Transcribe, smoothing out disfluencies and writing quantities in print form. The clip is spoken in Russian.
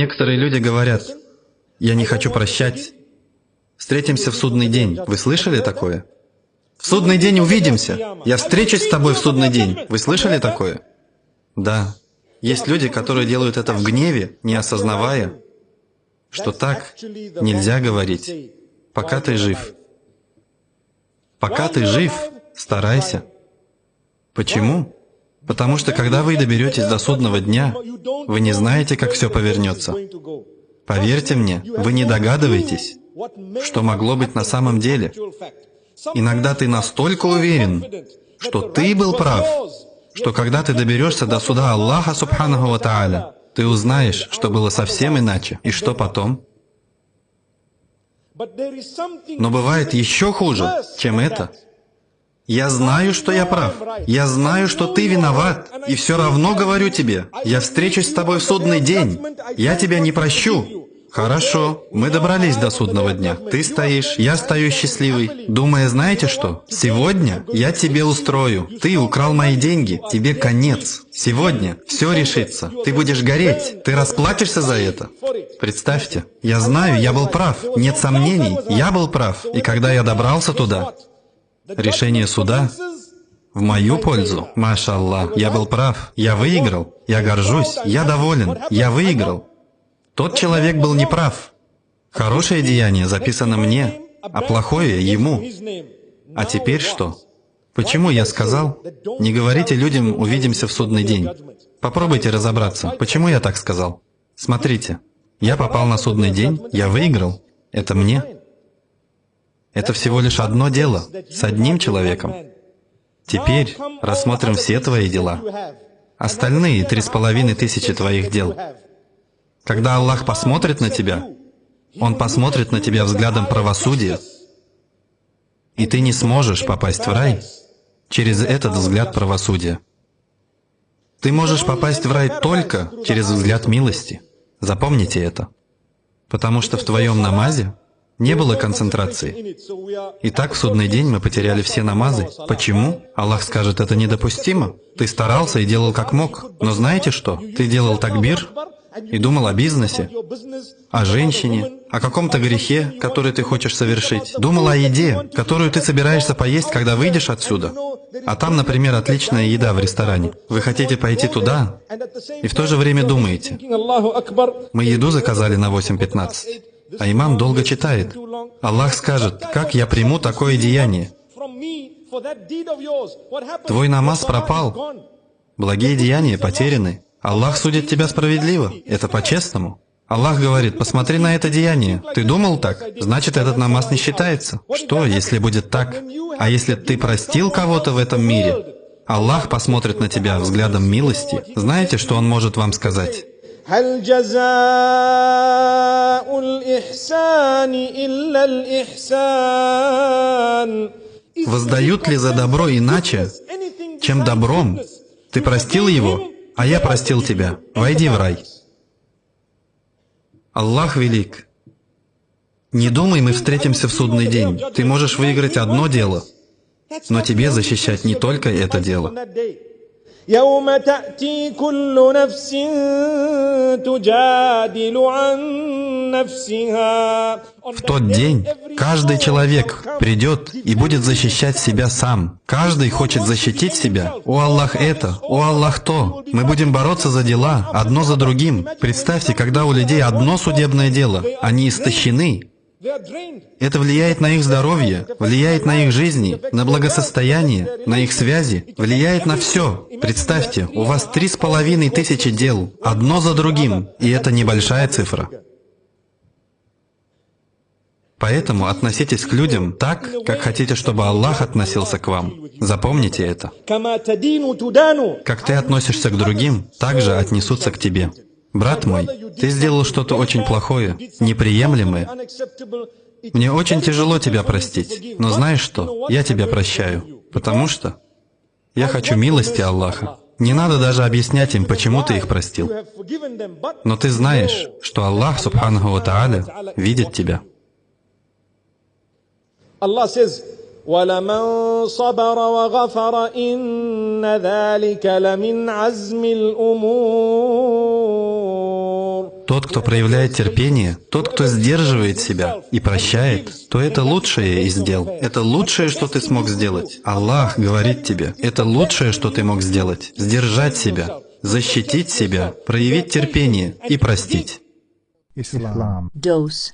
Некоторые люди говорят: «Я не хочу прощать. Встретимся в судный день». Вы слышали такое? В судный день увидимся. Я встречусь с тобой в судный день. Вы слышали такое? Да. Есть люди, которые делают это в гневе, не осознавая, что так нельзя говорить, пока ты жив. Пока ты жив, старайся. Почему? Потому что когда вы доберетесь до судного дня, вы не знаете, как все повернется. Поверьте мне, вы не догадываетесь, что могло быть на самом деле. Иногда ты настолько уверен, что ты был прав, что когда ты доберешься до суда Аллаха Субханаху ва Тааля, ты узнаешь, что было совсем иначе. И что потом? Но бывает еще хуже, чем это. Я знаю, что я прав. Я знаю, что ты виноват. И все равно говорю тебе, я встречусь с тобой в судный день. Я тебя не прощу. Хорошо, мы добрались до судного дня. Ты стоишь, я стою счастливый, думая, знаете что? Сегодня я тебе устрою. Ты украл мои деньги, тебе конец. Сегодня все решится. Ты будешь гореть. Ты расплатишься за это. Представьте, я знаю, я был прав. Нет сомнений, я был прав. И когда я добрался туда, решение суда в мою пользу. Маша Аллах, я был прав. Я выиграл. Я горжусь. Я доволен. Я выиграл. Тот человек был неправ. Хорошее деяние записано мне, а плохое — ему. А теперь что? Почему я сказал: не говорите людям «увидимся в судный день»? Попробуйте разобраться, почему я так сказал. Смотрите, я попал на судный день, я выиграл. Это мне. Это всего лишь одно дело, с одним человеком. Теперь рассмотрим все твои дела. Остальные 3500 твоих дел. Когда Аллах посмотрит на тебя, Он посмотрит на тебя взглядом правосудия, и ты не сможешь попасть в рай через этот взгляд правосудия. Ты можешь попасть в рай только через взгляд милости. Запомните это. Потому что в твоем намазе не было концентрации. Итак, в судный день мы потеряли все намазы. Почему? Аллах скажет, это недопустимо. Ты старался и делал как мог. Но знаете что? Ты делал такбир и думал о бизнесе, о женщине, о каком-то грехе, который ты хочешь совершить. Думал о еде, которую ты собираешься поесть, когда выйдешь отсюда. А там, например, отличная еда в ресторане. Вы хотите пойти туда, и в то же время думаете: мы еду заказали на 8:15, а имам долго читает. Аллах скажет: как я приму такое деяние? Твой намаз пропал, благие деяния потеряны. Аллах судит тебя справедливо, это по-честному. Аллах говорит: посмотри на это деяние. Ты думал так? Значит, этот намаз не считается. Что, если будет так? А если ты простил кого-то в этом мире, Аллах посмотрит на тебя взглядом милости. Знаете, что Он может вам сказать? Воздают ли за добро иначе, чем добром? Ты простил его, а я простил тебя. Войди в рай. Аллах велик. Не думай, мы встретимся в судный день. Ты можешь выиграть одно дело, но тебе защищать не только это дело. يوم تأتي كل نفس تجادل عن نفسها. В тот день каждый человек придет и будет защищать себя сам. Каждый хочет защитить себя. О Аллах это, о Аллах то. Мы будем бороться за дела, одно за другим. Представьте, когда у людей одно судебное дело, они истощены. Это влияет на их здоровье, влияет на их жизни, на благосостояние, на их связи, влияет на все. Представьте, у вас 3500 дел, одно за другим, и это небольшая цифра. Поэтому относитесь к людям так, как хотите, чтобы Аллах относился к вам. Запомните это. Как ты относишься к другим, так же отнесутся к тебе. Брат мой, ты сделал что-то очень плохое, неприемлемое. Мне очень тяжело тебя простить, но знаешь что? Я тебя прощаю, потому что я хочу милости Аллаха. Не надо даже объяснять им, почему ты их простил. Но ты знаешь, что Аллах, Субханаху ва Тааля, видит тебя. Allah says, وَلَمَنْ صَبَرَ وَغَفَرَ إِنَّ ذَلِكَ لَمِنْ عَزْمِ الْأُمُورِ. Тот, кто проявляет терпение, тот, кто сдерживает себя и прощает, то это лучшее из дел. Это лучшее, что ты смог сделать. Аллах говорит тебе, это лучшее, что ты мог сделать. Сдержать себя, защитить себя, проявить терпение и простить. Dose.